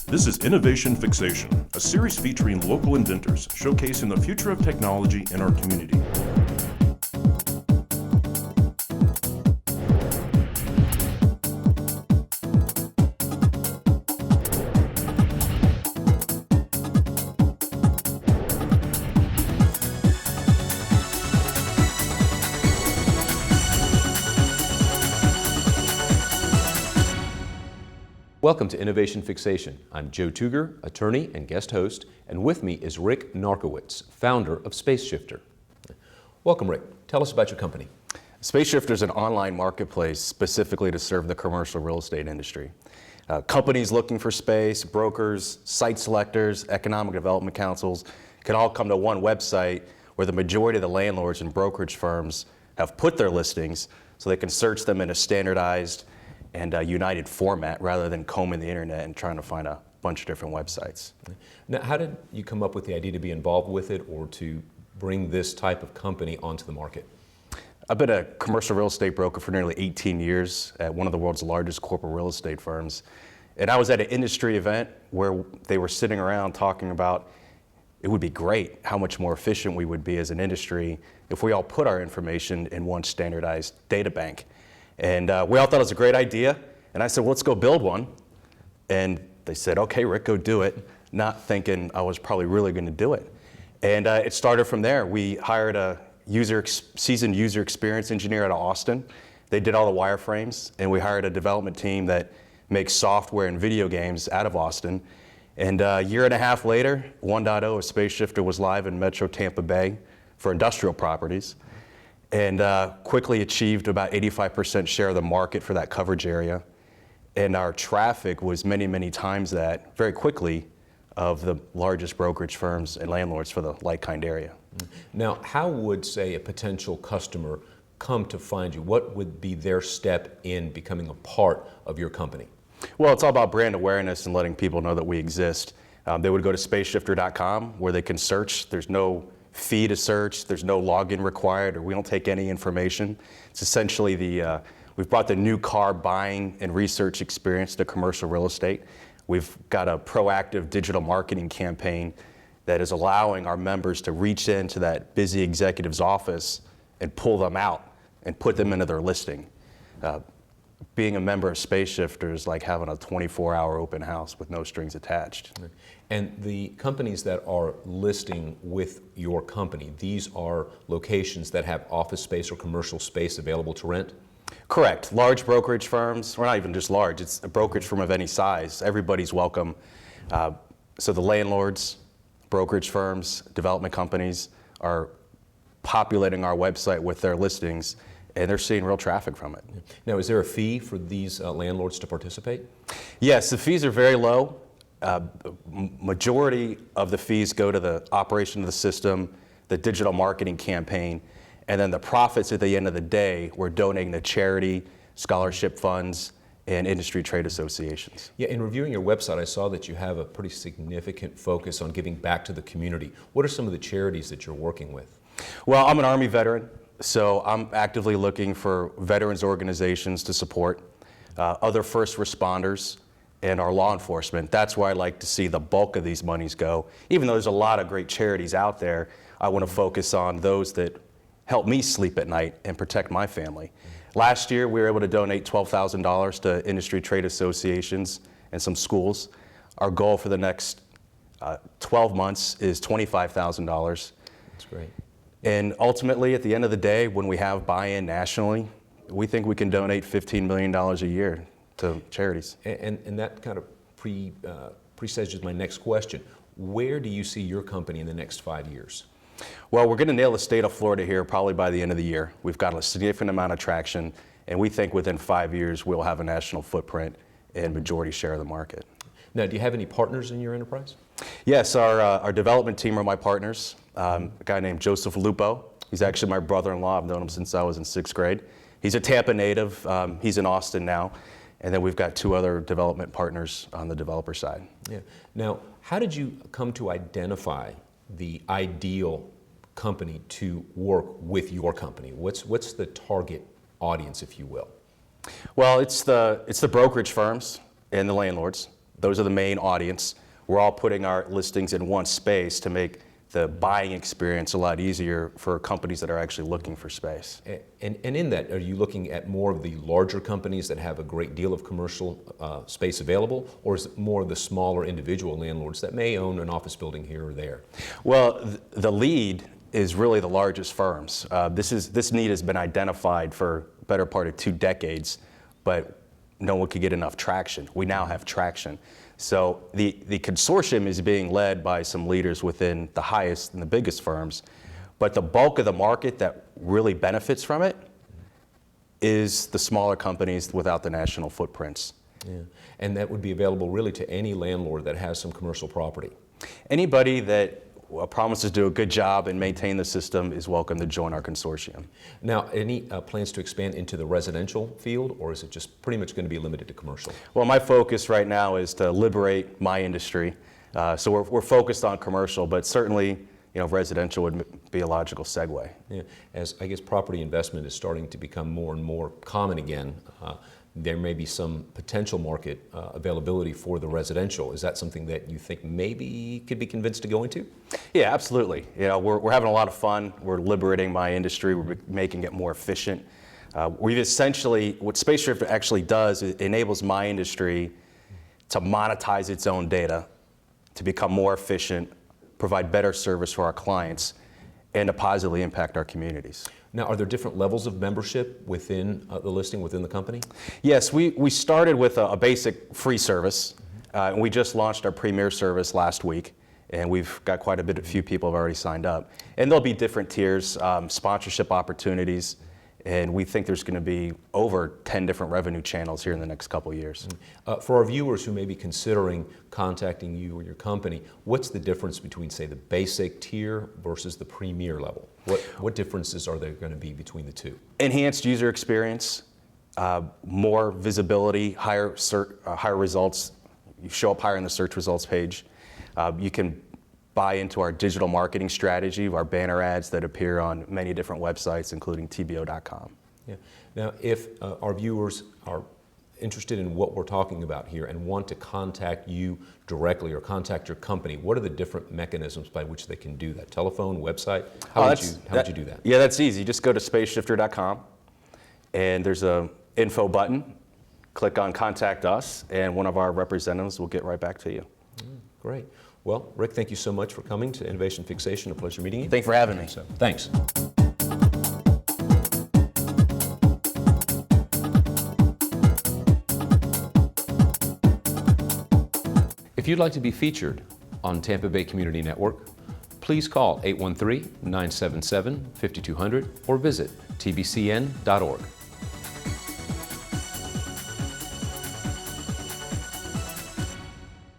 This is Innovation Fixation, a series featuring local inventors showcasing the future of technology in our community. Welcome to Innovation Fixation. I'm Joe Tuger, attorney and guest host, and with me is Rick Narkowitz, founder of SpaceShifter. Welcome, Rick. Tell us about your company. SpaceShifter is an online marketplace specifically to serve the commercial real estate industry. Companies looking for space, brokers, site selectors, economic development councils can all come to one website where the majority of the landlords and brokerage firms have put their listings so they can search them in a standardized and united format rather than combing the internet and trying to find a bunch of different websites. Now, how did you come up with the idea to be involved with it or to bring this type of company onto the market? I've been a commercial real estate broker for nearly 18 years at one of the world's largest corporate real estate firms. And I was at an industry event where they were sitting around talking about it would be great how much more efficient we would be as an industry if we all put our information in one standardized data bank. And we all thought it was a great idea. And I said, well, let's go build one. And they said, okay, Rick, go do it. Not thinking I was probably really going to do it. And it started from there. We hired a seasoned user experience engineer out of Austin. They did all the wireframes. And we hired a development team that makes software and video games out of Austin. And a year and a half later, 1.0 of SpaceShifter was live in Metro Tampa Bay for industrial properties. And quickly achieved about 85% share of the market for that coverage area. And our traffic was many, many times that, very quickly, of the largest brokerage firms and landlords for the like-kind area. Now, how would, say, a potential customer come to find you? What would be their step in becoming a part of your company? Well, it's all about brand awareness and letting people know that we exist. They would go to spaceshifter.com where they can search. There's no fee to search, there's no login required, or we don't take any information. It's essentially we've brought the new car buying and research experience to commercial real estate. We've got a proactive digital marketing campaign that is allowing our members to reach into that busy executive's office and pull them out and put them into their listing. Being a member of SpaceShifter is like having a 24-hour open house with no strings attached. And the companies that are listing with your company, these are locations that have office space or commercial space available to rent? Correct. Large brokerage firms, or not even just large, it's a brokerage firm of any size. Everybody's welcome. So the landlords, brokerage firms, development companies are populating our website with their listings, and they're seeing real traffic from it. Now, is there a fee for these landlords to participate? Yes, the fees are very low. Majority of the fees go to the operation of the system, the digital marketing campaign, and then the profits at the end of the day we're donating to charity, scholarship funds, and industry trade associations. Yeah, in reviewing your website, I saw that you have a pretty significant focus on giving back to the community. What are some of the charities that you're working with? Well, I'm an Army veteran, so I'm actively looking for veterans organizations to support, other first responders, and our law enforcement. That's where I like to see the bulk of these monies go. Even though there's a lot of great charities out there, I want to focus on those that help me sleep at night and protect my family. Last year, we were able to donate $12,000 to industry trade associations and some schools. Our goal for the next 12 months is $25,000. That's great. And ultimately, at the end of the day, when we have buy-in nationally, we think we can donate $15 million a year to charities. And that kind of presages my next question. Where do you see your company in the next 5 years? Well, we're going to nail the state of Florida here probably by the end of the year. We've got a significant amount of traction, and we think within 5 years we'll have a national footprint and majority share of the market. Now, do you have any partners in your enterprise? Yes, our development team are my partners. A guy named Joseph Lupo. He's actually my brother-in-law. I've known him since I was in 6th grade. He's a Tampa native. He's in Austin now. And then we've got 2 other development partners on the developer side. Yeah. Now, how did you come to identify the ideal company to work with your company? What's the target audience, if you will? Well, it's the brokerage firms and the landlords. Those are the main audience. We're all putting our listings in one space to make the buying experience a lot easier for companies that are actually looking for space. And in that, are you looking at more of the larger companies that have a great deal of commercial space available, or is it more of the smaller individual landlords that may own an office building here or there? Well, the lead is really the largest firms. This need has been identified for a better part of 2 decades, but no one could get enough traction. We now have traction. So the consortium is being led by some leaders within the highest and the biggest firms, but the bulk of the market that really benefits from it is the smaller companies without the national footprints. Yeah. And that would be available really to any landlord that has some commercial property. Anybody that promises to do a good job and maintain the system is welcome to join our consortium. Now, any plans to expand into the residential field, or is it just pretty much going to be limited to commercial? Well, my focus right now is to liberate my industry. So we're focused on commercial, but certainly, residential would be a logical segue. Yeah. As I guess property investment is starting to become more and more common again, there may be some potential market availability for the residential. Is that something that you think maybe could be convinced to go into? Yeah, absolutely. We're having a lot of fun. We're liberating my industry. We're making it more efficient. We've essentially, what SpaceShift actually does, it enables my industry to monetize its own data, to become more efficient, provide better service for our clients, and to positively impact our communities. Now, are there different levels of membership within the listing, within the company? Yes, we started with a basic free service. And we just launched our premier service last week, and we've got quite a few people have already signed up. And there'll be different tiers, sponsorship opportunities, and we think there's going to be over 10 different revenue channels here in the next couple of years. For our viewers who may be considering contacting you or your company, what's the difference between, say, the basic tier versus the premier level? What differences are there going to be between the two? Enhanced user experience, more visibility, higher results. You show up higher in the search results page. You can buy into our digital marketing strategy, our banner ads that appear on many different websites, including tbo.com. Yeah. Now, if our viewers are interested in what we're talking about here and want to contact you directly or contact your company, what are the different mechanisms by which they can do that? Telephone, website? How would you do that? Yeah, that's easy. Just go to spaceshifter.com, and there's an info button. Click on Contact Us, and one of our representatives will get right back to you. Great. Well, Rick, thank you so much for coming to Innovation Fixation. A pleasure meeting you. Thanks for having me. So, thanks. If you'd like to be featured on Tampa Bay Community Network, please call 813-977-5200 or visit tbcn.org.